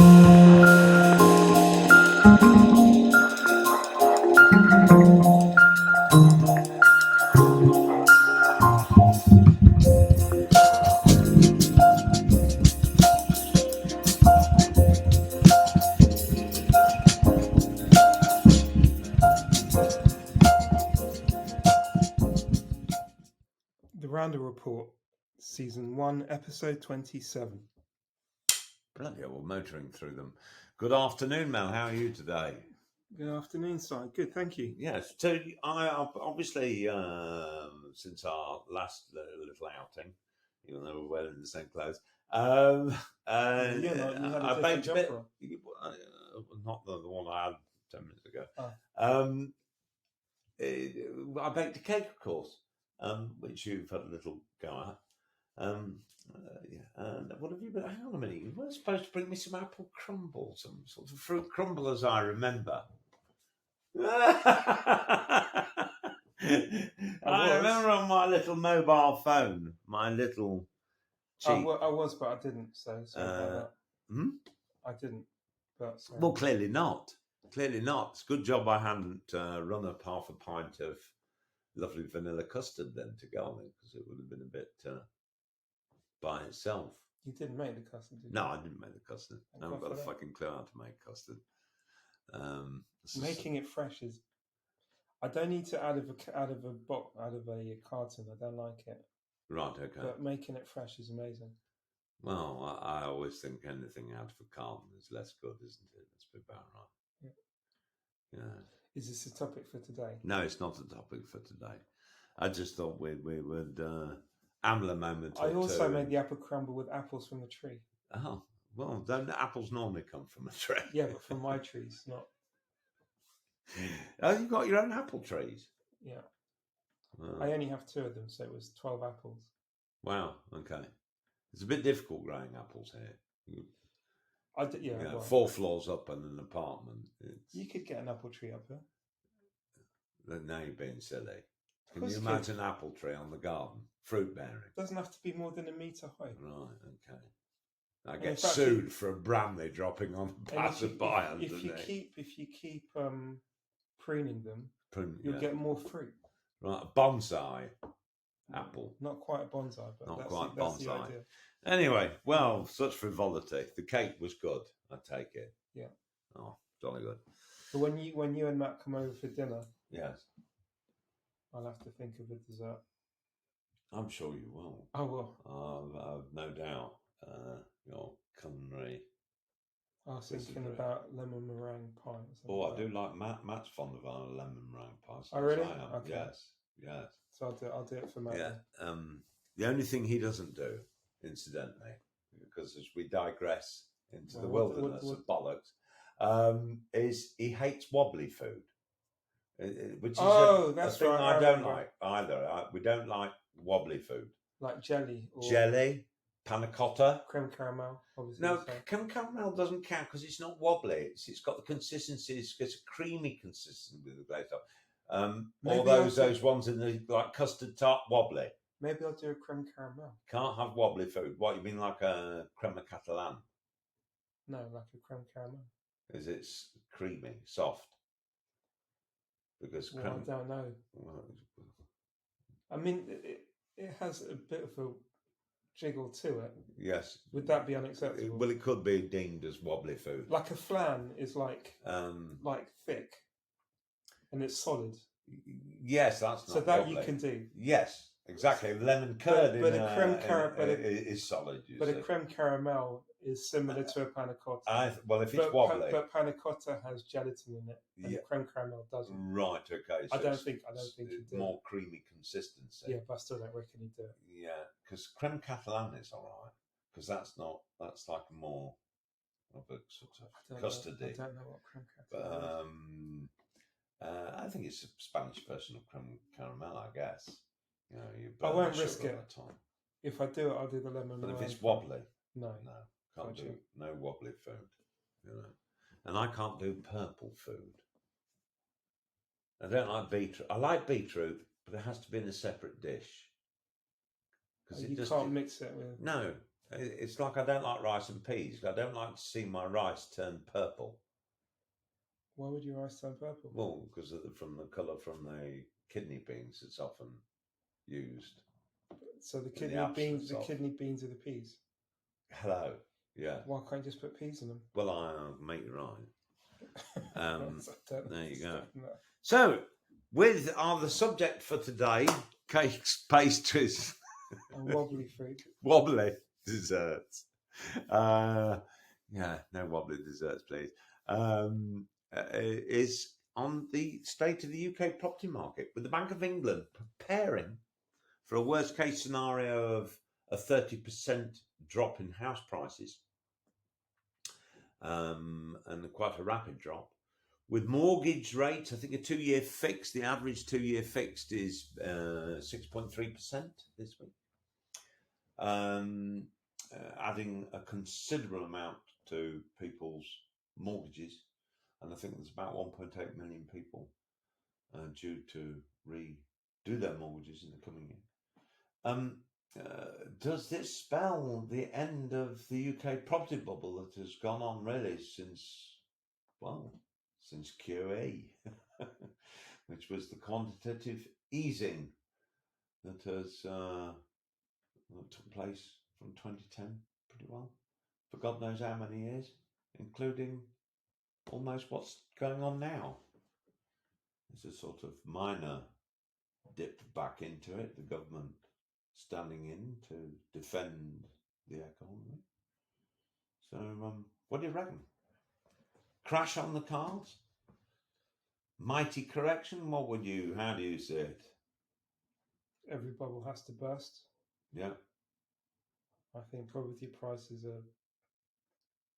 The Rounder Report, Season 1, Episode 27. Bloody hell, we're motoring through them. Good afternoon, Mel. How are you today? Good afternoon, Si. Good, thank you. Yes. So, I obviously, since our last little outing, even though we're wearing the same clothes, You're not. You had a I baked a bit. jumper. Not the one I had 10 minutes ago. Oh. I baked a cake, of course, which you've had a little go at. And what have you been? Hang on a minute. You were supposed to bring me some apple crumble, some sort of fruit crumble, as I remember. I remember on my little mobile phone, my little cheap. I was, but I didn't. So sorry about that. I didn't. But sorry. Well, clearly not. Clearly not. It's a good job I hadn't run up half a pint of lovely vanilla custard then to go on it, because it would have been a bit by itself. You didn't make the custard, did you? No, I didn't make the custard. I haven't got a fucking clue how to make custard. Making it fresh is. I don't need to out of a carton. I don't like it. Right. Okay. But making it fresh is amazing. Well, I always think anything out of a carton is less good, isn't it? That's about right. Yeah. Is this a topic for today? No, it's not a topic for today. I just thought we would amble a moment. I also made the apple crumble with apples from the tree. Oh, well, don't the apples normally come from a tree? Yeah, but from my trees, not. Oh, you've got your own apple trees? Yeah. Oh. I only have 2 of them, so it was 12 apples. Wow, okay. It's a bit difficult growing apples here. Yeah. Well, 4 floors up in an apartment. You could get an apple tree up here. Now you're being silly. Can you imagine an apple tree on the garden? Fruit bearing. It doesn't have to be more than 1 metre high. Right, okay. I get sued for a Bramley dropping on a passerby. If you keep pruning them, you'll get more fruit. Right, a bonsai apple. Not quite a bonsai, but that's the idea. Anyway, well, such frivolity. The cake was good, I take it. Yeah. Oh, jolly good. But when you and Matt come over for dinner, yes, I'll have to think of a dessert. I'm sure you will. I will. I've no doubt. Your culinary. I was thinking about lemon meringue pie. I do like Matt's fond of our lemon meringue pie. Oh, really? Okay. Yes. So I'll do it for Matt. Yeah. The only thing he doesn't do, incidentally, because as we digress into the wilderness of bollocks, is he hates wobbly food, which is a thing I don't like either. We don't like wobbly food. Like jelly. Jelly. Panna cotta, creme caramel. Obviously, no, creme caramel doesn't count because it's not wobbly. It's got the consistency. It's a creamy consistency with the glaze top. All those ones in the like custard tart wobbly. Maybe I'll do a creme caramel. Can't have wobbly food. What, you mean like a crema catalan? No, like a creme caramel. Is it creamy, soft? Because I don't know. I mean, it has a bit of a jiggle to it. Yes. Would that be unacceptable? Well, it could be deemed as wobbly food. Like a flan is like thick, and it's solid. Yes, that's not so that wobbly. You can do. Yes, exactly. Lemon curd is solid. A creme caramel is similar to a panna cotta. If it's wobbly, but panna cotta has gelatin in it, and the creme caramel doesn't. Right. Okay. So I don't think you do. More creamy consistency. Yeah, but I still don't reckon you do it. Yeah, because creme catalan is all right. Because that's like more of a sort of custardy. I don't know what creme catalan is. I think it's a Spanish version of creme caramel, I guess. You know, I won't risk it. If I do it, I'll do the lemon. But if it's wobbly, no, can't do no wobbly food. You know, and I can't do purple food. I don't like beetroot. I like beetroot, but it has to be in a separate dish. Because you can't mix it with. No, It's like I don't like rice and peas. I don't like to see my rice turn purple. Why would your rice turn purple? Well, because from the colour from the kidney beans, it's often used. So the kidney beans are the peas. Hello. Yeah. Why can't you just put peas in them? Well, I'll make you right. There you go. That. So, with the subject for today, cakes, pastries, and wobbly food. Wobbly desserts. Yeah, no wobbly desserts, please. Is on the state of the UK property market, with the Bank of England preparing for a worst case scenario of a 30% drop in house prices, and quite a rapid drop. With mortgage rates, I think a 2-year fixed, the average 2-year fixed is 6.3% this week. Adding a considerable amount to people's mortgages. And I think there's about 1.8 million people due to redo their mortgages in the coming year. Does this spell the end of the UK property bubble that has gone on really since QE, which was the quantitative easing that has took place from 2010 pretty well for God knows how many years, including almost what's going on now. It's a sort of minor dip back into it, the government standing in to defend the economy. So, what do you reckon? Crash on the cards? Mighty correction? How do you see it? Every bubble has to burst. Yeah. I think property prices are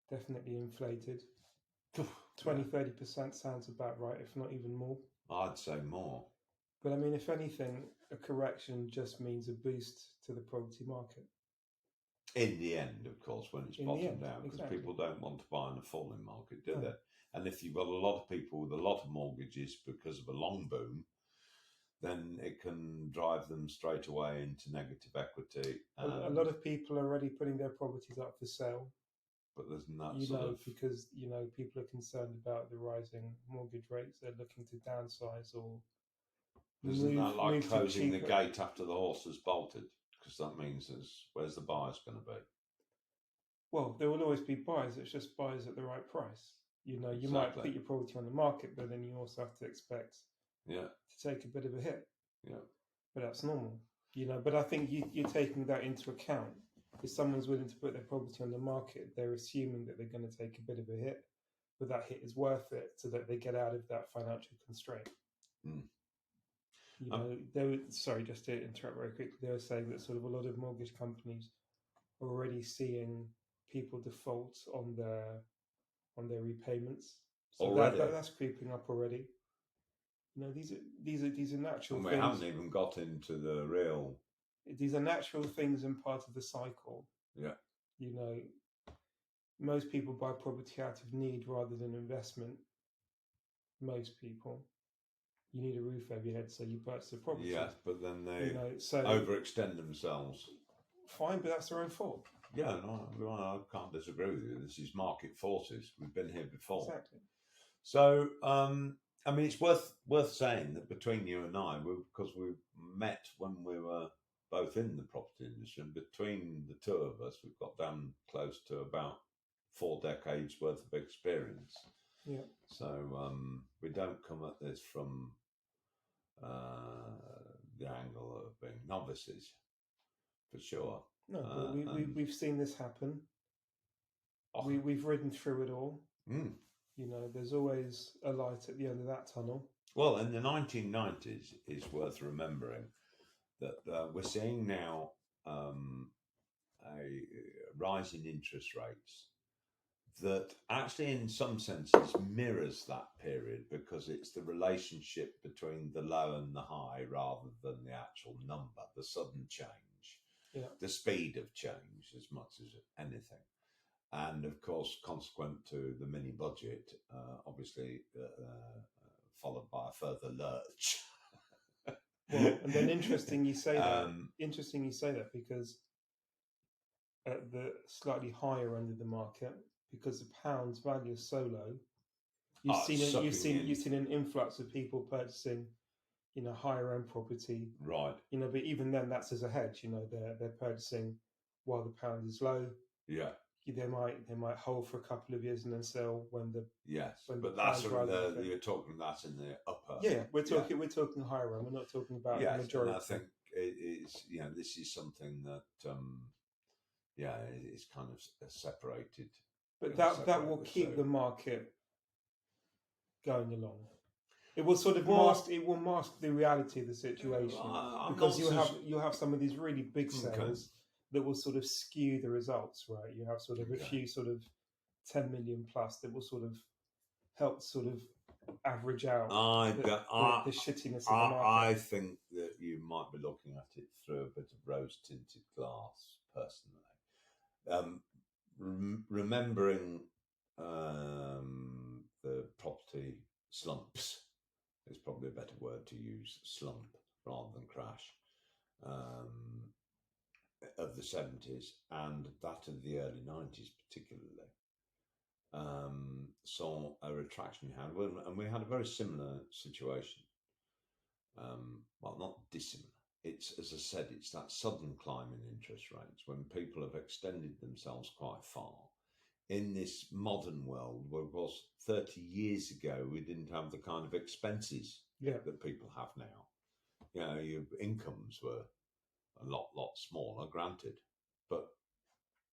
definitely inflated. 20-30% sounds about right, if not even more. I'd say more. But I mean, if anything, a correction just means a boost to the property market. In the end, of course, when it's bottomed out, because exactly. people don't want to buy in a falling market, do they? And if you've got a lot of people with a lot of mortgages because of a long boom, then it can drive them straight away into negative equity. A lot of people are already putting their properties up for sale. But there's not because people are concerned about the rising mortgage rates. They're looking to downsize or isn't that like closing the gate after the horse has bolted? Because that means where's the buyers going to be? Well, there will always be buyers. It's just buyers at the right price. You might put your property on the market, but then you also have to expect to take a bit of a hit. Yeah. But that's normal. But I think you're taking that into account. If someone's willing to put their property on the market, they're assuming that they're going to take a bit of a hit, but that hit is worth it so that they get out of that financial constraint. Sorry, just to interrupt very quickly, they were saying that sort of a lot of mortgage companies are already seeing people default on their repayments. So that's creeping up already. These are natural things. We haven't even got into the real. These are natural things and part of the cycle. Yeah. Most people buy property out of need rather than investment. Most people. You need a roof over your head, so you purchase a property. Yes, but then they overextend themselves. Fine, but that's their own fault. Yeah, no, I can't disagree with you. This is market forces. We've been here before. Exactly. So, I mean, it's worth saying that between you and I, because we met when we were both in the property industry, and between the two of us, we've got down close to about 4 decades worth of experience. Yeah. So we don't come at this from the angle of being novices, for sure. No, but we've seen this happen. We've ridden through it all. There's always a light at the end of that tunnel. Well, in the 1990s, it's worth remembering that we're seeing now a rise in interest rates that actually in some senses mirrors that period, because it's the relationship between the low and the high rather than the actual number, the sudden change, the speed of change as much as anything. And of course, consequent to the mini budget, obviously followed by a further lurch. Well, and then interesting you say that. Interesting you say that, because at the slightly higher end of the market because the pound's value is so low. You've seen an influx of people purchasing, higher end property, right? But even then, that's as a hedge. They're purchasing while the pound is low. Yeah. They might hold for a couple of years and then sell when the but that's you're talking that in the upper. Yeah, we're talking higher end. We're not talking about the majority. And I think it's this is something that is kind of separated. But that will keep the market going along. It will sort of mask the reality of the situation because you have some of these really big sales that will sort of skew the results, right? You have sort of a few sort of 10 million plus that will sort of help sort of average out the shittiness of the market. I think that you might be looking at it through a bit of rose-tinted glass, personally. Remembering the property slumps is probably a better word to use, slump rather than crash, of the 70s and that of the early 90s particularly, saw a retraction you had, and we had a very similar situation. Well, not dissimilar. It's, as I said, it's that sudden climb in interest rates when people have extended themselves quite far. In this modern world, where it was 30 years ago, we didn't have the kind of expenses that people have now. Your incomes were a lot smaller, granted, but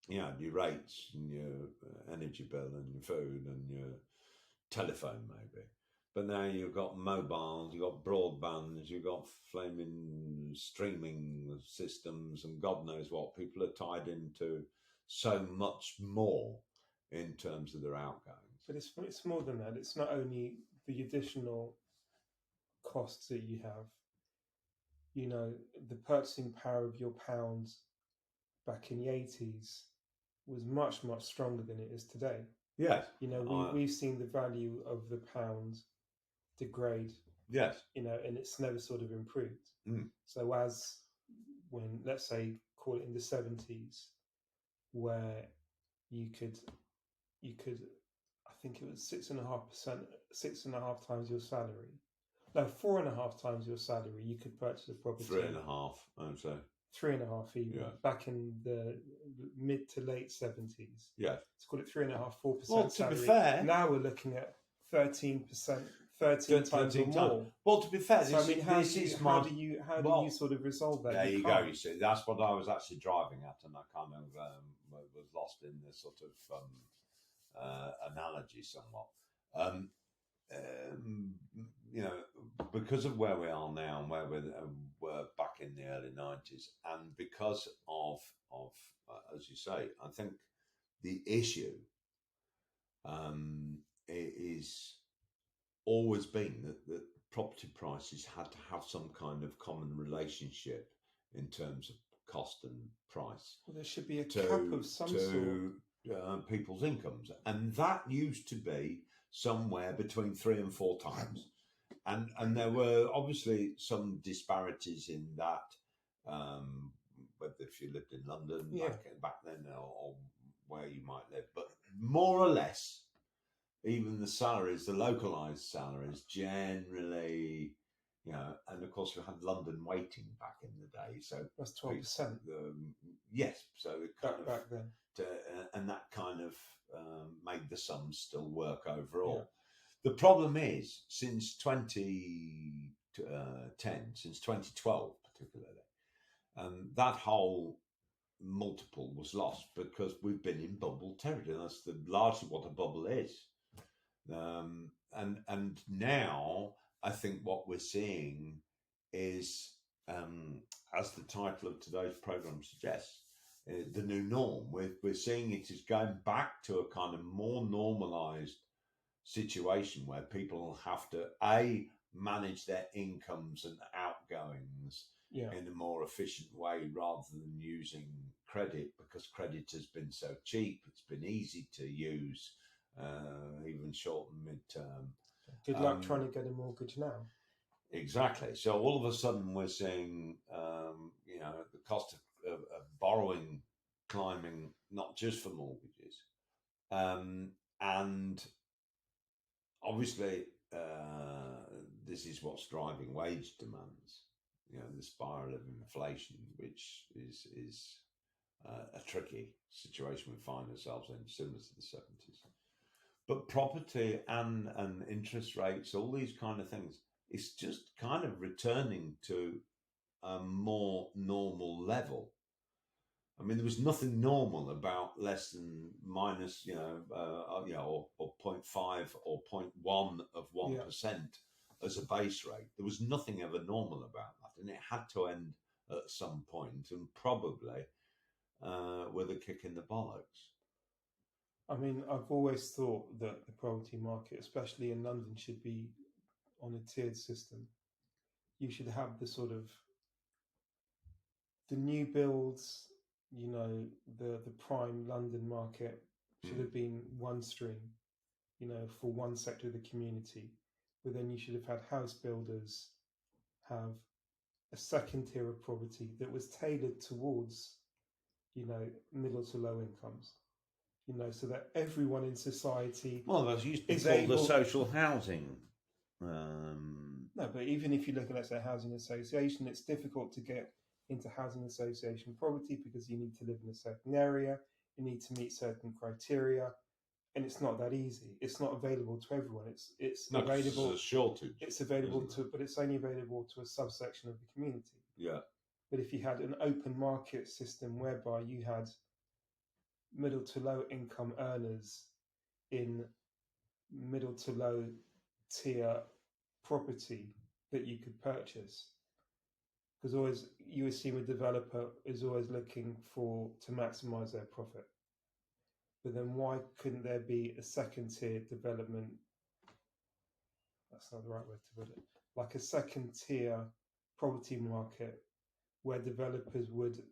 your rates and your energy bill and your food and your telephone maybe. But now you've got mobiles, you've got broadbands, you've got flaming streaming systems, and God knows what. People are tied into so much more in terms of their outgoings. But it's more than that. It's not only the additional costs that you have. The purchasing power of your pounds back in the 80s was much, much stronger than it is today. Yes. We've seen the value of the pound degrade. Yes. And it's never sort of improved. Mm. So when, let's say, call it in the 70s, where you could, I think it was 6.5 times your salary. No, 4.5 times your salary, you could purchase a property. 3.5, I'd say. 3.5 even, back in the mid to late 70s. Yeah. Let's call it 3.5, 4% well, salary. To be fair, now we're looking at 13%, 13 times or more. Well, to be fair, how do you sort of resolve that? There you go. You see, that's what I was actually driving at, and I kind of was lost in this sort of analogy somewhat. Because of where we are now and where we were back in the early 90s, and because of as you say, I think the issue is always been that property prices had to have some kind of common relationship in terms of cost and price. Well, there should be a cap of some sort. People's incomes, and that used to be somewhere between 3 and 4 times, and there were obviously some disparities in that, whether if you lived in London back then or where you might live, but more or less, even the salaries, the localised salaries, generally, and of course we had London waiting back in the day, so that's 12%. Yes, so it kind of back then. And that kind of made the sums still work overall. Yeah. The problem is, since 2010, since 2012 particularly, that whole multiple was lost because we've been in bubble territory. That's largely what a bubble is. And now I think what we're seeing is, as the title of today's programme suggests, the new norm. We're seeing it is going back to a kind of more normalised situation where people have to manage their incomes and outgoings in a more efficient way rather than using credit, because credit has been so cheap. It's been easy to use, even short and mid-term. Good luck trying to get a mortgage now. Exactly. So all of a sudden we're seeing, the cost of borrowing climbing, not just for mortgages. And obviously, this is what's driving wage demands. The spiral of inflation, which is a tricky situation we find ourselves in, similar to the 70s. But property and interest rates, all these kind of things, it's just kind of returning to a more normal level. I mean, there was nothing normal about less than minus, or 0.5 or 0.1 of 1% as a base rate. There was nothing ever normal about that, and it had to end at some point, and probably with a kick in the bollocks. I mean, I've always thought that the property market, especially in London, should be on a tiered system. You should have the new builds, the prime London market should have been one stream, for one sector of the community. But then you should have had house builders have a second tier of property that was tailored towards, middle to low incomes. So that everyone in society that used to be called the social housing. No, but even if you look at, let's say, housing association, it's difficult to get into housing association property because you need to live in a certain area, you need to meet certain criteria, and it's not that easy. It's not available to everyone. It's available. There's a shortage. It's available but it's only available to a subsection of the community. Yeah. But if you had an open market system whereby you had middle to low income earners in middle to low tier property that you could purchase, because you assume a developer is always looking to maximize their profit. But then why couldn't there be a second tier development? That's not the right way to put it. Like a second tier property market where developers would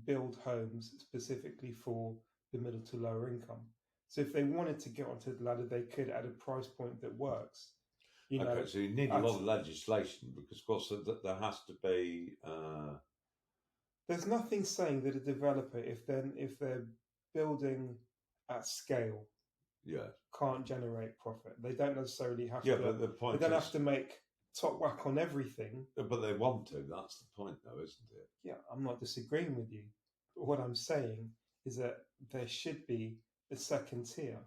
build homes specifically for the middle to lower income. So if they wanted to get onto the ladder, they could at a price point that works. So you need a lot of legislation because, of course, there has to be. There's nothing saying that a developer, if they're building at scale, can't generate profit. They don't necessarily have to. Yeah, but the point they don't have to make top whack on everything. But they want to. That's the point, though, isn't it? Yeah, I'm not disagreeing with you. But what I'm saying is that there should be a second tier,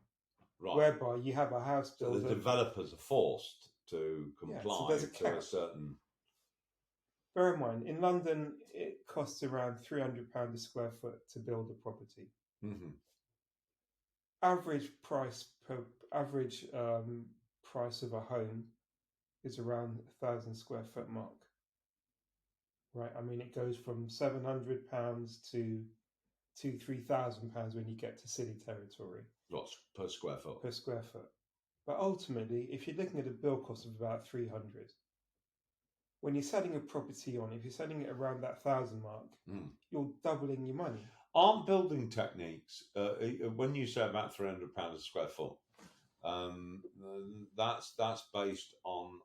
whereby you have a house builder. So the developers are forced to comply to a certain. Bear in mind, in London, it costs around £300 a square foot to build a property. Mm-hmm. Average price of a home is around 1,000 square foot mark. Right? I mean, it goes from £700 to £2,000-3,000 when you get to city territory. What's per square foot? Per square foot. But ultimately, if you're looking at a build cost of about 300, when you're selling a property on, if you're selling it around that 1,000 mark, you're doubling your money. Aren't building techniques, when you say about £300 a square foot, that's based on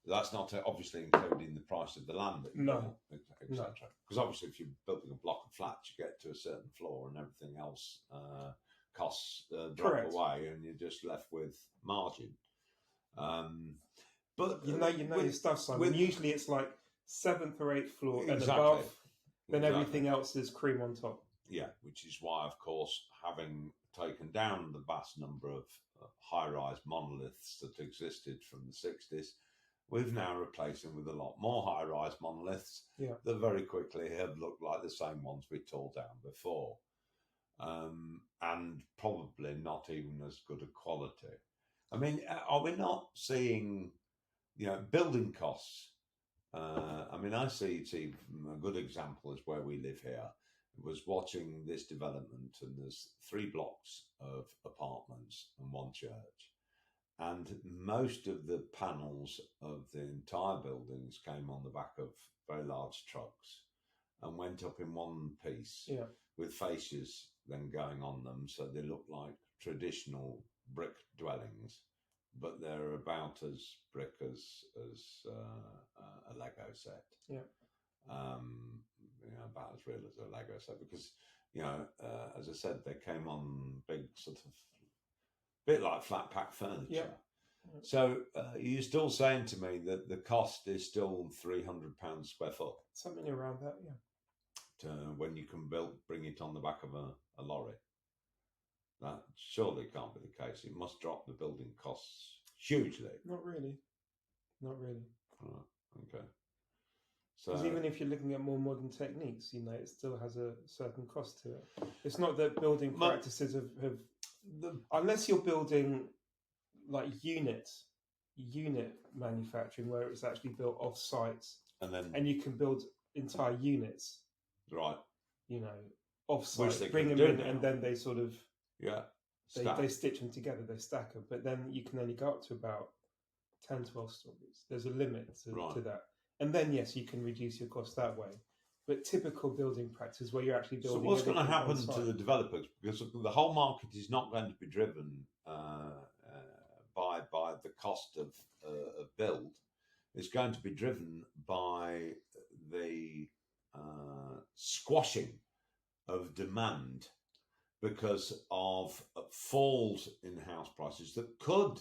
that's not obviously including the price of the land, etc. Because obviously, if you're building a block of flats, you get to a certain floor, and everything else costs drop away, and you're just left with margin. But you know your stuff, Simon. Usually, it's like 7th or 8th floor and above. Then everything else is cream on top. Yeah, which is why, of course, having taken down the vast number of high-rise monoliths that existed from the 60s, we've now replaced them with a lot more high-rise monoliths that very quickly have looked like the same ones we tore down before, and probably not even as good a quality. I mean, are we not seeing, building costs? I mean, I see a good example is where we live here. I was watching this development, and there's 3 blocks of apartments and 1 church. And most of the panels of the entire buildings came on the back of very large trucks and went up in one piece with fascias then going on them. So they look like traditional brick dwellings, but they're about as brick as a Lego set. Yeah. about as real as a Lego set because, as I said, they came on big sort of bit like flat pack furniture. Yeah. So you're still saying to me that the cost is still £300 square foot? Something around that, yeah. When you can bring it on the back of a lorry. That surely can't be the case. It must drop the building costs hugely. Not really. Oh, okay. Because even if you're looking at more modern techniques, it still has a certain cost to it. It's not that building practices have unless you're building like unit manufacturing where it's actually built off site and you can build entire units, right? Off site, bring them in, and then they sort of they stitch them together, they stack them. But then you can only go up to about 10, 12 stories. There's a limit to that. And then, yes, you can reduce your cost that way. But typical building practice where you're actually building... So what's going to happen to the developers? Because the whole market is not going to be driven by the cost of build. It's going to be driven by the squashing of demand because of falls in house prices that could...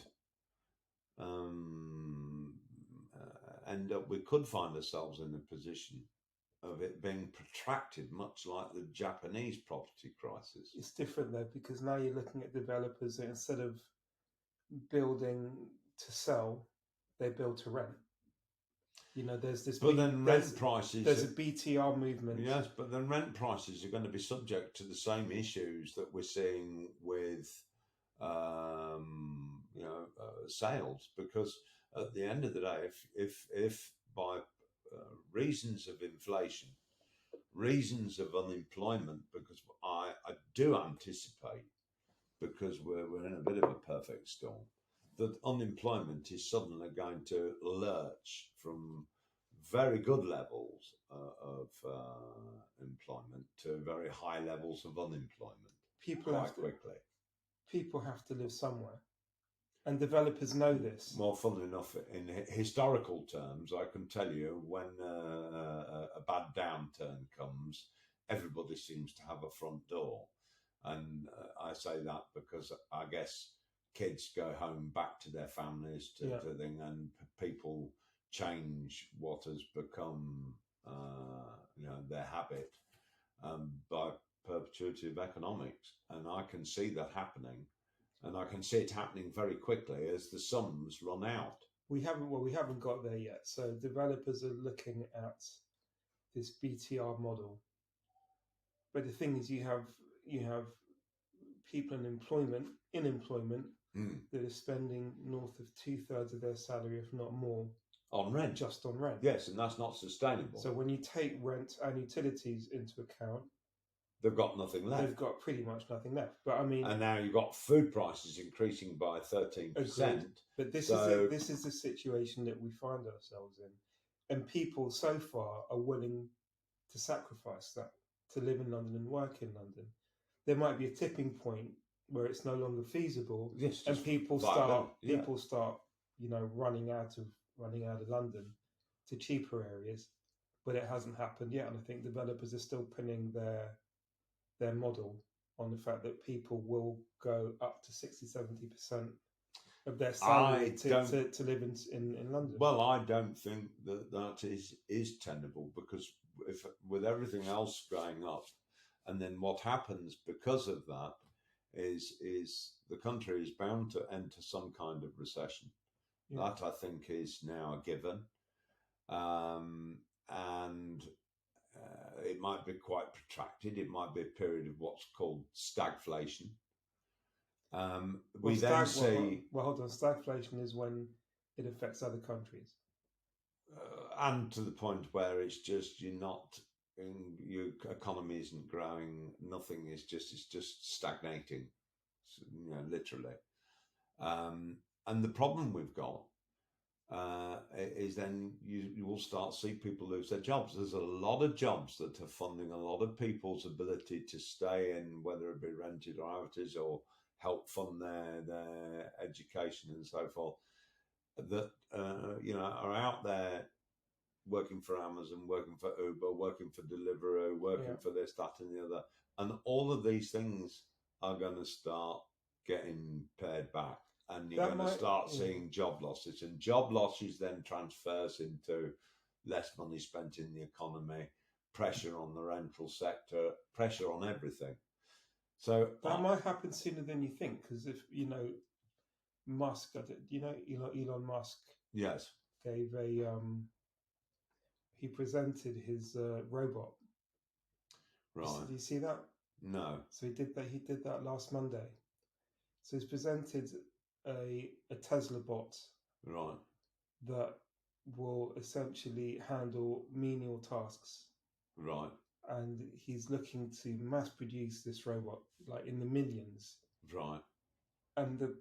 we could find ourselves in a position of it being protracted, much like the Japanese property crisis. It's different though, because now you're looking at developers that instead of building to sell, they build to rent. There's this. But then rent prices. There's a BTR movement. Yes, but then rent prices are going to be subject to the same issues that we're seeing with, sales, because at the end of the day, if by reasons of inflation, reasons of unemployment, because I do anticipate, because we're in a bit of a perfect storm, that unemployment is suddenly going to lurch from very good levels of employment to very high levels of unemployment quickly. People have to live somewhere. And developers know this. Well, funnily enough, in historical terms, I can tell you when a bad downturn comes, everybody seems to have a front door. And I say that because I guess kids go home back to their families to thing, and people change what has become, their habit by perpetuity of economics. And I can see that happening. And I can see it happening very quickly as the sums run out. We haven't got there yet. So developers are looking at this BTR model. But the thing is, you have people in employment that are spending north of 2/3 of their salary, if not more, on rent. Just on rent. Yes, and that's not sustainable. So when you take rent and utilities into account, they've got nothing left. They've got pretty much nothing left. But I mean, and now you've got food prices increasing by 13%. But this is the situation that we find ourselves in, and people so far are willing to sacrifice that to live in London and work in London. There might be a tipping point where it's no longer feasible, and people start running out of London to cheaper areas. But it hasn't happened yet, and I think developers are still pinning their model on the fact that people will go up to 60-70% of their salary to live in London. Well, I don't think that is tenable, because with everything else going up, and then what happens because of that is the country is bound to enter some kind of recession. Yeah. That I think is now a given, and it might be quite protracted. It might be a period of what's called stagflation. Hold on. Stagflation is when it affects other countries, and to the point where it's just your economy isn't growing. Nothing is just stagnating, literally. And the problem we've got is then you will start to see people lose their jobs. There's a lot of jobs that are funding a lot of people's ability to stay in, whether it be rented or how it is, or help fund their education and so forth, that are out there working for Amazon, working for Uber, working for Deliveroo, working for this, that, and the other. And all of these things are going to start getting pared back. And you're going to start seeing job losses. And job losses then transfers into less money spent in the economy, pressure on the rental sector, pressure on everything. So that might happen sooner than you think, because if Musk, Elon Musk, yes, gave he presented his robot. Right. Did you see that? No. So he did that last Monday. So he's presented a Tesla bot, right, that will essentially handle menial tasks. Right. And he's looking to mass produce this robot, like in the millions. Right. And the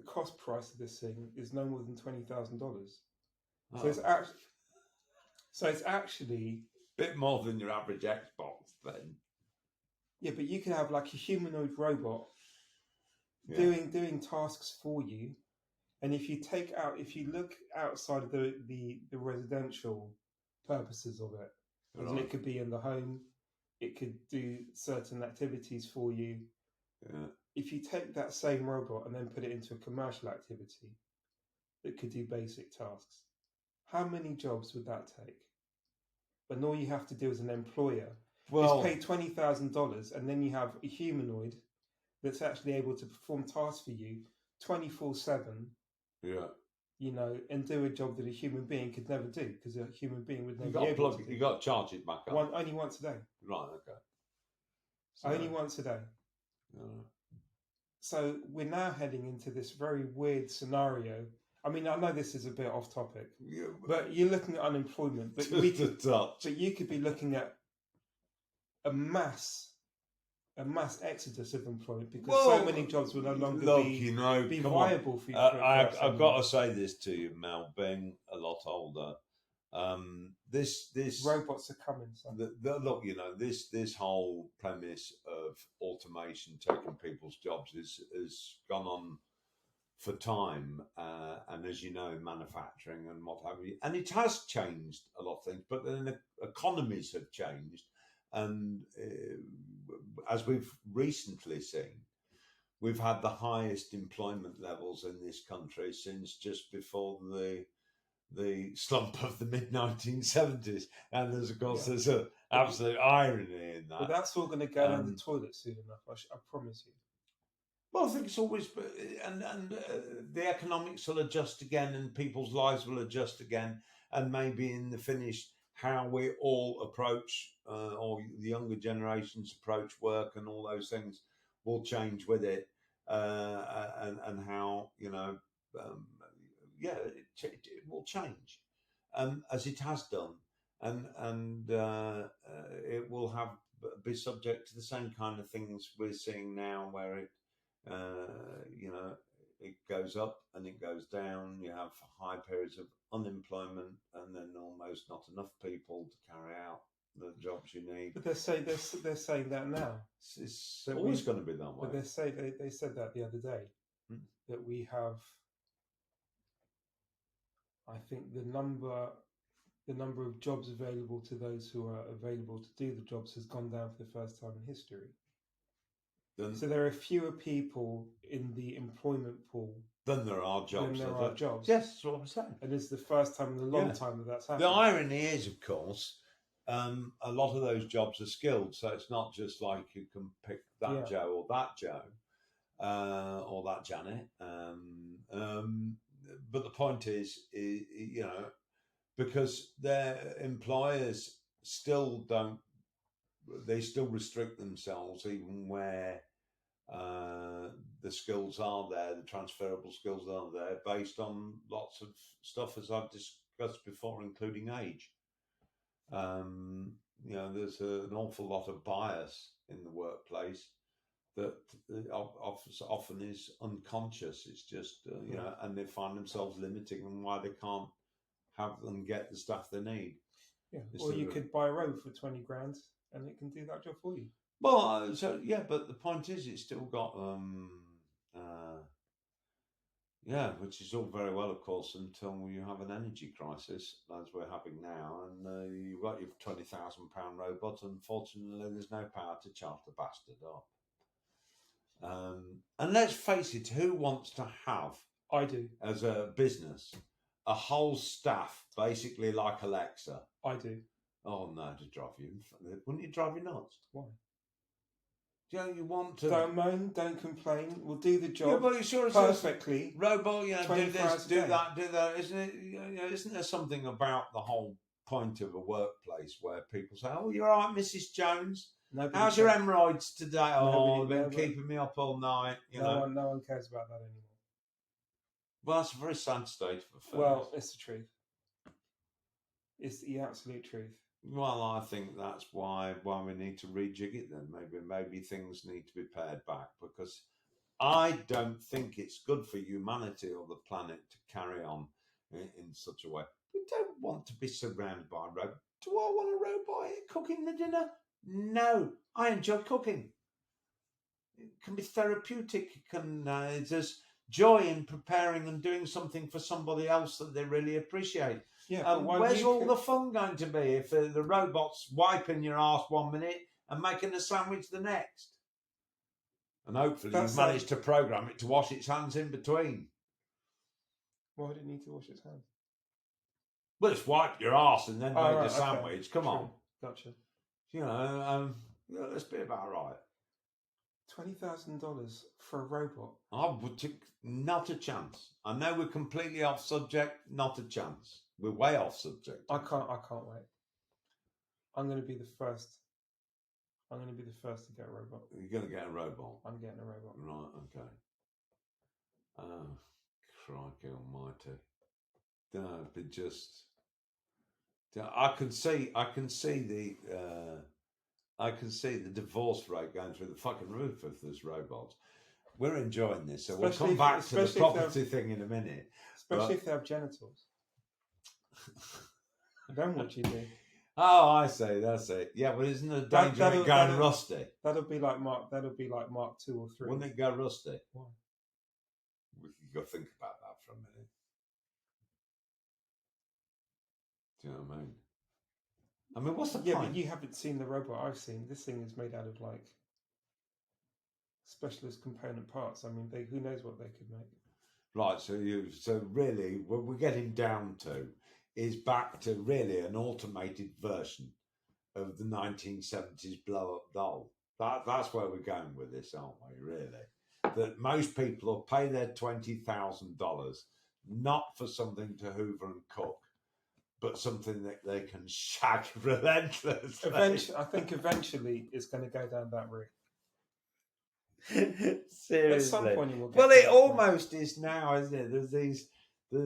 cost price of this thing is no more than $20,000. Oh. So it's actually a bit more than your average Xbox then. Yeah, but you could have like a humanoid robot doing tasks for you. And if you look outside of the residential purposes of it, and it could be in the home, it could do certain activities for you. Yeah. If you take that same robot and then put it into a commercial activity that could do basic tasks, how many jobs would that take? But all you have to do as an employer is pay $20,000, and then you have a humanoid that's actually able to perform tasks for you 24/7. Yeah. And do a job that a human being could never do, because a human being would never be able to do. You got to charge it back up. Only once a day. Right. Okay. So, only once a day. Yeah. So we're now heading into this very weird scenario. I mean, I know this is a bit off topic, but you're looking at unemployment. But you could be looking at a mass exodus of employment, because so many jobs will no longer be viable for you. I've got to say this to you, Mel, being a lot older. This robots are coming. So. Look, this whole premise of automation taking people's jobs has gone on for time, and as you know, manufacturing and what have you, and it has changed a lot of things. But then the economies have changed, and as we've recently seen, we've had the highest employment levels in this country since just before the slump of the mid-1970s. And there's an absolute irony in that. But that's all going to go down the toilet soon enough, I promise you. Well, I think it's always, and the economics will adjust again, and people's lives will adjust again, and maybe in the finish, how we all approach, or the younger generations approach work, and all those things will change with it, and how it will change, as it has done, and it will be subject to the same kind of things we're seeing now, where it goes up and it goes down. You have high periods of unemployment, and then almost not enough people to carry out the jobs you need. But they're saying that now. It's always going to be that way. But they said that the other day, that we have, I think, the number of jobs available to those who are available to do the jobs has gone down for the first time in history. So there are fewer people in the employment pool than there are jobs. Yes, that's what I'm saying. And it's the first time in a long time that's happened. The irony is, of course, a lot of those jobs are skilled. So it's not just like you can pick that Joe or that Joe or that Janet. But the point is, because their employers still restrict themselves, even where the skills are there, the transferable skills are there, based on lots of stuff, as I've discussed before, including age. There's an awful lot of bias in the workplace that often is unconscious. It's just, and they find themselves limiting on why they can't have them get the stuff they need. Yeah. Or you could buy a road for 20 grand and it can do that job for you. Well, but the point is, it's still got, Yeah, which is all very well, of course, until you have an energy crisis, as we're having now, and you've got your £20,000 robot. Unfortunately, there's no power to charge the bastard up. And let's face it, who wants to have, I do, as a business, a whole staff basically like Alexa? I do. Oh no, to drive you, wouldn't you drive you nuts? Why? You want to Don't moan, don't complain. We'll do the job but sure perfectly. Robot, do this, do day. that, do that. Isn't it? Isn't there something about the whole point of a workplace where people say, "Oh, you're all right, Mrs. Jones. How's your hemorrhoids today? They've been keeping me up all night." No one cares about that anymore. Well, that's a very sad state of affairs. Well, it's the truth. It's the absolute truth. Well, I think that's why we need to rejig it then. Maybe things need to be pared back, because I don't think it's good for humanity or the planet to carry on in such a way. We don't want to be surrounded by robots. Do I want a robot cooking the dinner? No, I enjoy cooking. It can be therapeutic. There's joy in preparing and doing something for somebody else that they really appreciate. Yeah, where's all the fun going to be if the robot's wiping your ass 1 minute and making a sandwich the next? And hopefully you've managed to program it to wash its hands in between. Why would it need to wash its hands? Well, it's wiped your ass and then made a sandwich. Okay. Come on. Gotcha. Let's be about right. $20,000 for a robot? I would take not a chance. I know we're completely off subject. Not a chance. We're way off subject. I can't wait. I'm going to be the first. I'm going to be the first to get a robot. You're going to get a robot? I'm getting a robot. Right, okay. Oh, crikey almighty. No, but just... I can see the divorce rate going through the fucking roof of this robot. We're enjoying this, so we'll come back to the property thing in a minute. Especially if they have genitals. Then what you do? Oh, I see. That's it. Yeah, but isn't there danger of it going rusty? That'll be like Mark 2 or 3. Wouldn't it go rusty? Why? We could go think about that for a minute. Do you know what I mean? What's the point? Yeah, but you haven't seen the robot I've seen. This thing is made out of like specialist component parts. I mean, who knows what they could make? Right. So really, what we're getting down to is back to really an automated version of the 1970s blow-up doll. That's where we're going with this, aren't we, really? That most people will pay their $20,000 not for something to hoover and cook, but something that they can shag relentlessly. I think eventually it's going to go down that route. Seriously. At some point it will get it almost is now, isn't it? There's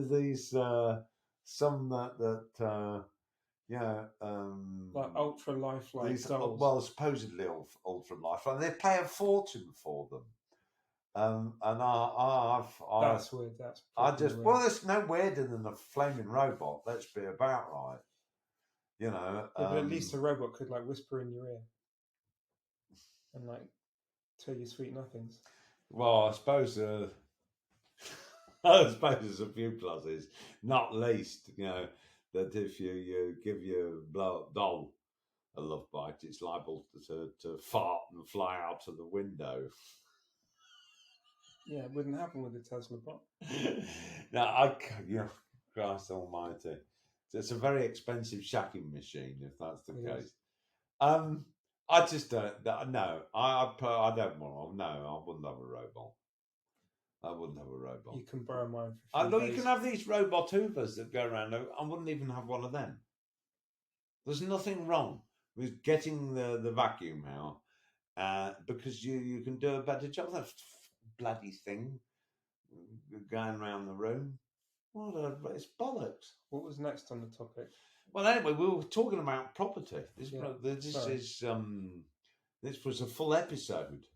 these some that like ultra lifelike dolls. Well, supposedly ultra lifelike. They pay a fortune for them. And that's weird. That's weird. Well, it's no weirder than a flaming robot. Let's be about right. But at least a robot could like whisper in your ear and like tell you sweet nothings. Well, I suppose there's a few pluses, not least, that if you give your blow-up doll a love bite, it's liable to fart and fly out of the window. Yeah, it wouldn't happen with the Tesla bot. No, Christ almighty. It's a very expensive shacking machine, if that's the case. I just don't. No, I don't want. No, I wouldn't have a robot. I wouldn't have a robot. You can borrow mine for look, you can have these robot hoovers that go around. I wouldn't even have one of them. There's nothing wrong with getting the vacuum out because you can do a better job. That bloody thing going around the room. It's bollocks. What was next on the topic? Well, anyway, we were talking about property. This was a full episode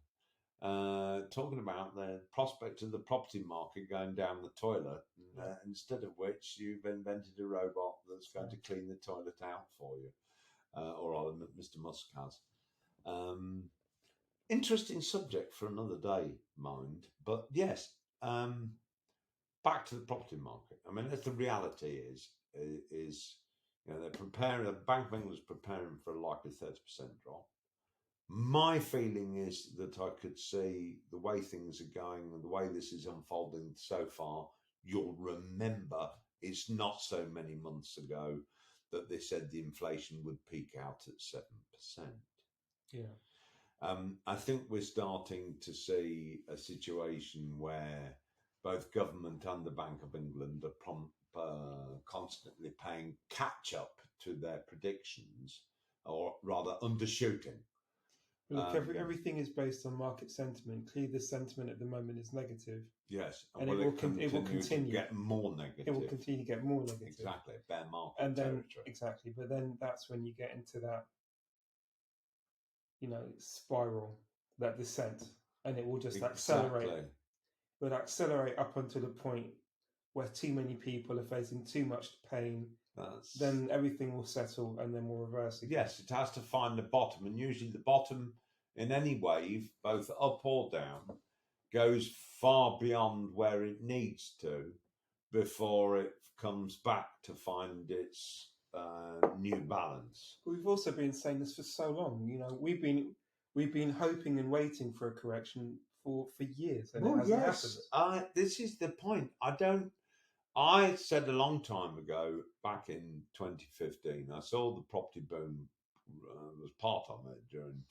talking about the prospect of the property market going down the toilet, instead of which you've invented a robot that's going to clean the toilet out for you, or rather, Mr. Musk has. Interesting subject for another day, mind. But yes, back to the property market. I mean, that's the reality is they're preparing. The Bank of England's preparing for a likely 30% drop. My feeling is that I could see the way things are going and the way this is unfolding so far. You'll remember it's not so many months ago that they said the inflation would peak out at 7%. Yeah. I think we're starting to see a situation where both government and the Bank of England are constantly paying catch up to their predictions, or rather undershooting. Look, everything is based on market sentiment. Clearly, the sentiment at the moment is negative. Yes, and it will continue to get more negative. It will continue to get more negative. Exactly, bear market and then, territory. Exactly, but then that's when you get into that, spiral, that descent, and it will just accelerate. It will accelerate up until the point where too many people are facing too much pain. Then everything will settle, and then we'll reverse again. Yes, it has to find the bottom, and usually the bottom in any wave, both up or down, goes far beyond where it needs to before it comes back to find its new balance. We've also been saying this for so long. We've been hoping and waiting for a correction for years, and it hasn't happened. This is the point. I said a long time ago, back in 2015, I saw the property boom was part of it during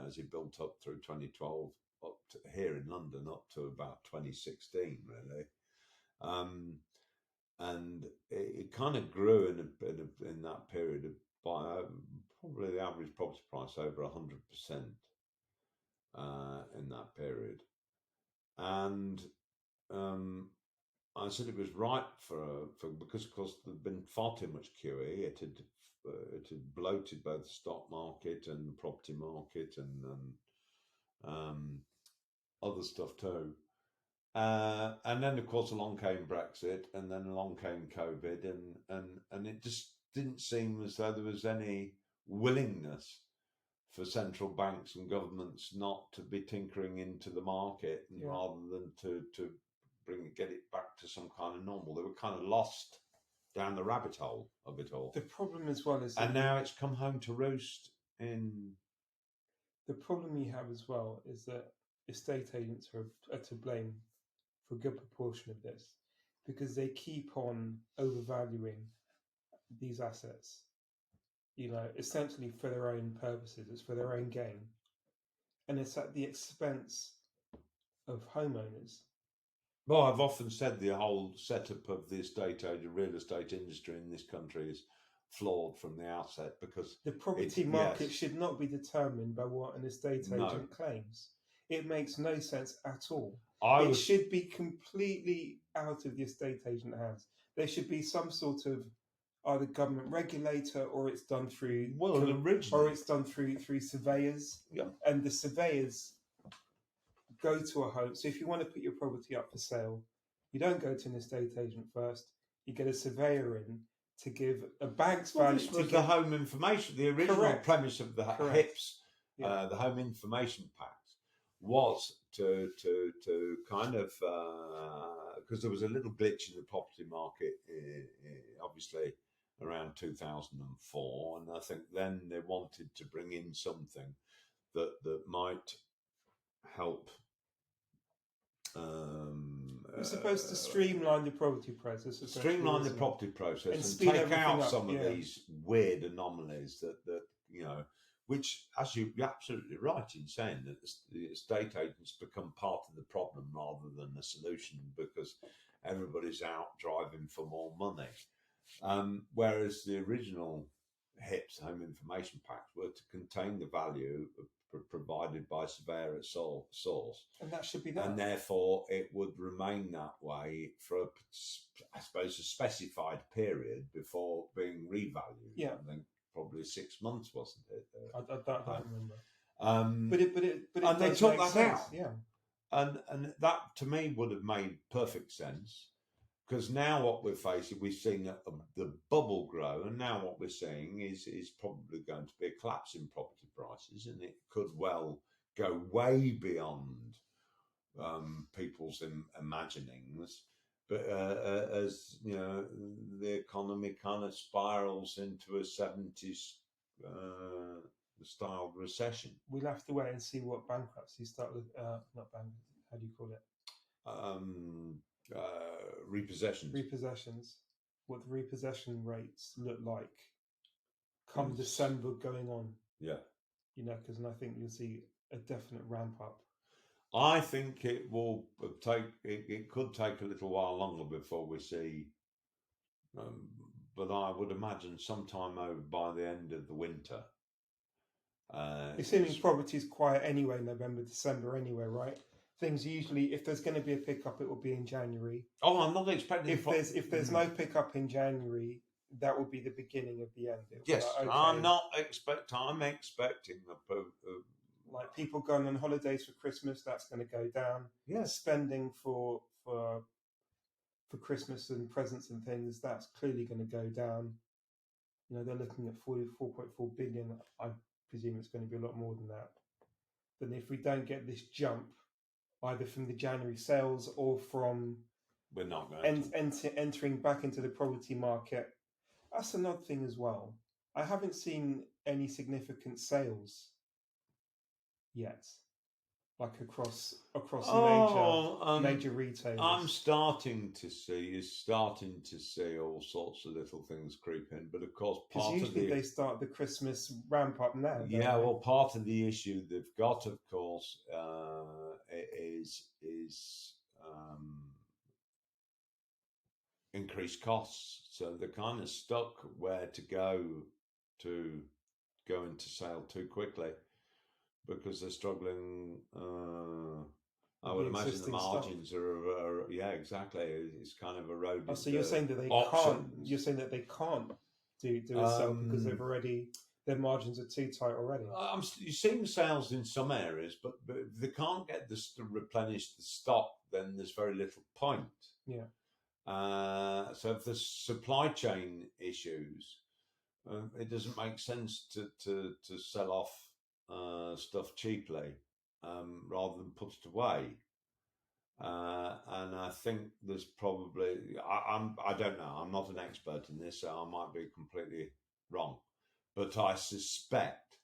as it built up through 2012, up to here in London, up to about 2016, really. And it kind of grew in that period by probably the average property price over 100% in that period. And I said it was right for because of course there'd been far too much QE. It had bloated both the stock market and the property market and other stuff too. And then of course along came Brexit, and then along came COVID, and it just didn't seem as though there was any willingness for central banks and governments not to be tinkering into the market, rather than to get it back to some kind of normal. They were kind of lost down the rabbit hole of it all. The problem as well is... And now it's come home to roost in... The problem you have as well is that estate agents are to blame for a good proportion of this, because they keep on overvaluing these assets, essentially for their own purposes. It's for their own gain. And it's at the expense of homeowners. Well, I've often said the whole setup of the real estate industry in this country is flawed from the outset, because the property market should not be determined by what an estate agent claims. It makes no sense at all. It should be completely out of the estate agent hands. There should be some sort of either government regulator, or it's done through through surveyors. Yeah. And the surveyors go to a home. So if you want to put your property up for sale, you don't go to an estate agent first. You get a surveyor in to give a bank's value. This was the home information. The original premise of the HIPs, the home information packs, was to kind of because there was a little glitch in the property market, obviously around 2004, and I think then they wanted to bring in something that might help. We're supposed to streamline the property process. Streamline the property process and take out some of these weird anomalies that which, as you're absolutely right in saying, that the estate agents become part of the problem rather than the solution, because everybody's out driving for more money. Whereas the original HIPs, home information packs, were to contain the value provided by surveyor at source, and that should be that. And therefore, it would remain that way for, I suppose, a specified period before being revalued. Yeah, I think probably 6 months, wasn't it? I don't remember. But and they took that out. Yeah, and that to me would have made perfect sense. Because now what we're facing, we've seen the bubble grow, and now what we're seeing is probably going to be a collapse in property prices, and it could well go way beyond people's imaginings. But as you know, the economy kind of spirals into a 70s style recession. We'll have to wait and see what bankruptcies start with. Not bankruptcy. How do you call it? Repossessions. Repossessions. What the repossession rates look like come December going on. Yeah. You know, because I think you'll see a definite ramp up. I think it will take. It could take a little while longer before we see. But I would imagine sometime over by the end of the winter. Assuming property's quiet anyway, November, December anyway, right? Things usually, if there's going to be a pickup, it will be in January. Oh, I'm not expecting. If there's no pickup in January, that will be the beginning of the end. Yes, like, okay. I'm expecting like people going on holidays for Christmas. That's going to go down. Yeah, spending for Christmas and presents and things, that's clearly going to go down. You know, they're looking at 4.4 billion. I presume it's going to be a lot more than that. Then if we don't get this jump, either from the January sales or from we're not going entering back into the property market, that's another thing as well. I haven't seen any significant sales yet, like across major retailers. I'm starting to see all sorts of little things creep in, but of course, they start the Christmas ramp up now. Yeah, well, part of the issue they've got, of course, is increased costs. So they're kind of stuck where to go into sale too quickly because they're struggling. I would imagine the margins are yeah, exactly. It's kind of eroded. Oh, so you're saying that they can't? You're saying that they can't do a sale because their margins are too tight already. You're seeing sales in some areas, but if they can't get this to replenish the stock, then there's very little point. Yeah. So if there's supply chain issues, it doesn't make sense to sell off stuff cheaply rather than put it away. And I think there's probably I don't know. I'm not an expert in this, so I might be completely wrong. But I suspect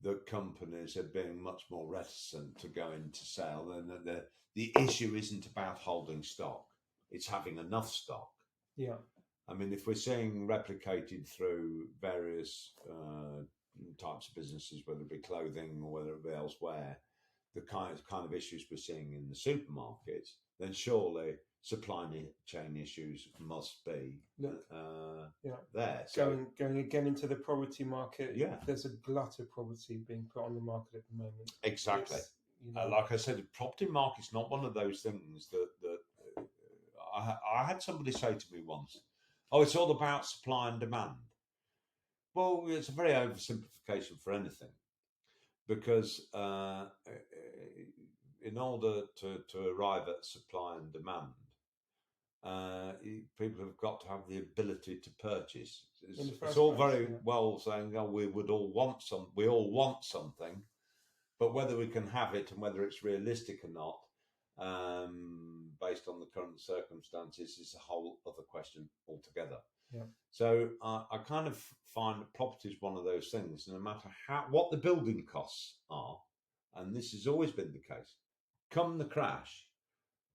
that companies are being much more reticent to go into sale, and that the issue isn't about holding stock. It's having enough stock. Yeah. I mean, if we're seeing replicated through various types of businesses, whether it be clothing or whether it be elsewhere, the kind of issues we're seeing in the supermarkets, then surely supply chain issues must be there. So going again into the property market, yeah, there's a glut of property being put on the market at the moment. Exactly. Like I said, the property market's not one of those things that I had somebody say to me once, "Oh, it's all about supply and demand." Well, it's a very oversimplification for anything, because in order to arrive at supply and demand, people have got to have the ability to purchase. It's all very well saying, "Oh, we all want something," but whether we can have it and whether it's realistic or not, based on the current circumstances, is a whole other question altogether. Yeah. So I kind of find that property is one of those things. No matter what the building costs are, and this has always been the case, come the crash,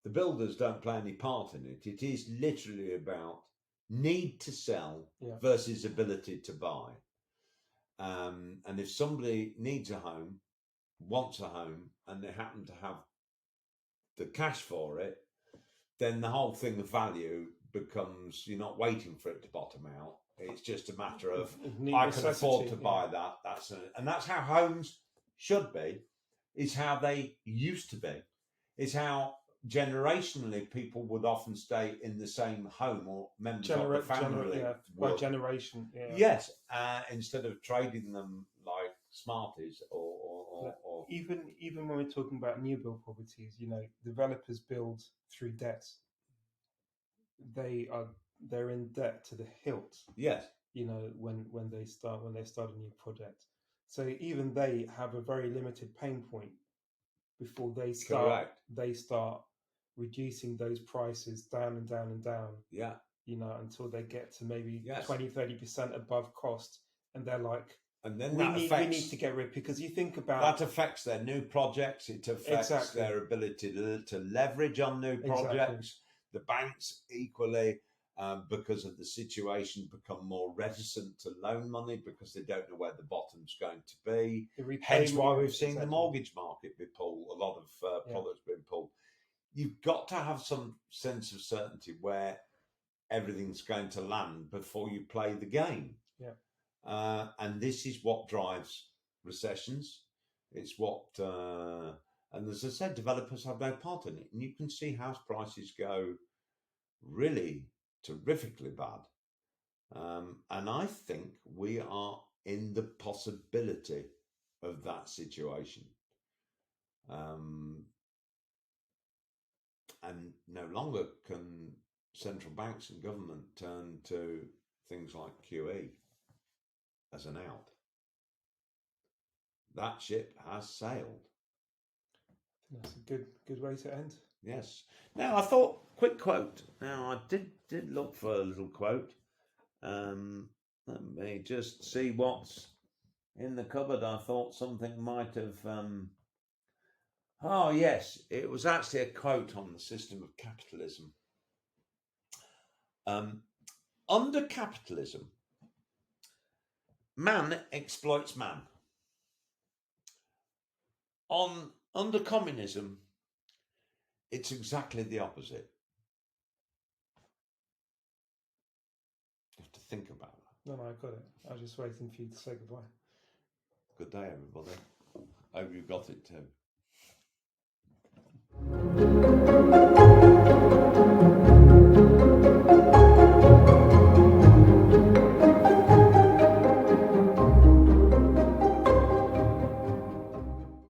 the builders don't play any part in it. It is literally about need to sell versus ability to buy. And if somebody needs a home, wants a home, and they happen to have the cash for it, then the whole thing of value becomes, you're not waiting for it to bottom out. It's just a matter of I can afford to buy that. That's how homes should be. It's how they used to be. It's how generationally people would often stay in the same home or members of the family. By generation. Yeah. Yes, instead of trading them like Smarties or even when we're talking about new build properties, you know, developers build through debt. They're in debt to the hilt. Yes. You know, when they start a new project. So even they have a very limited pain point before they start reducing those prices down and down and down. Yeah. Until they get to maybe 20-30% above cost, and they're like, and then we need to get rid, because you think about that affects their new projects. It affects their ability to leverage on new projects. The banks equally, because of the situation, become more reticent to loan money because they don't know where the bottom's going to be. Hence why we've seen the mortgage market be pulled. A lot of products being pulled. You've got to have some sense of certainty where everything's going to land before you play the game. Yeah. And this is what drives recessions. It's what, and as I said, developers have no part in it. And you can see house prices go really terrifically bad. And I think we are in the possibility of that situation. And no longer can central banks and government turn to things like QE as an out. That ship has sailed. I think that's a good way to end. Yes. Now, I thought, quick quote. Now, I did look for a little quote. Let me just see what's in the cupboard. I thought something might have... Oh, yes. It was actually a quote on the system of capitalism. Under capitalism, man exploits man. Under communism, it's exactly the opposite. You have to think about that. No, I got it. I was just waiting for you to say goodbye. Good day, everybody. Hope you got it too.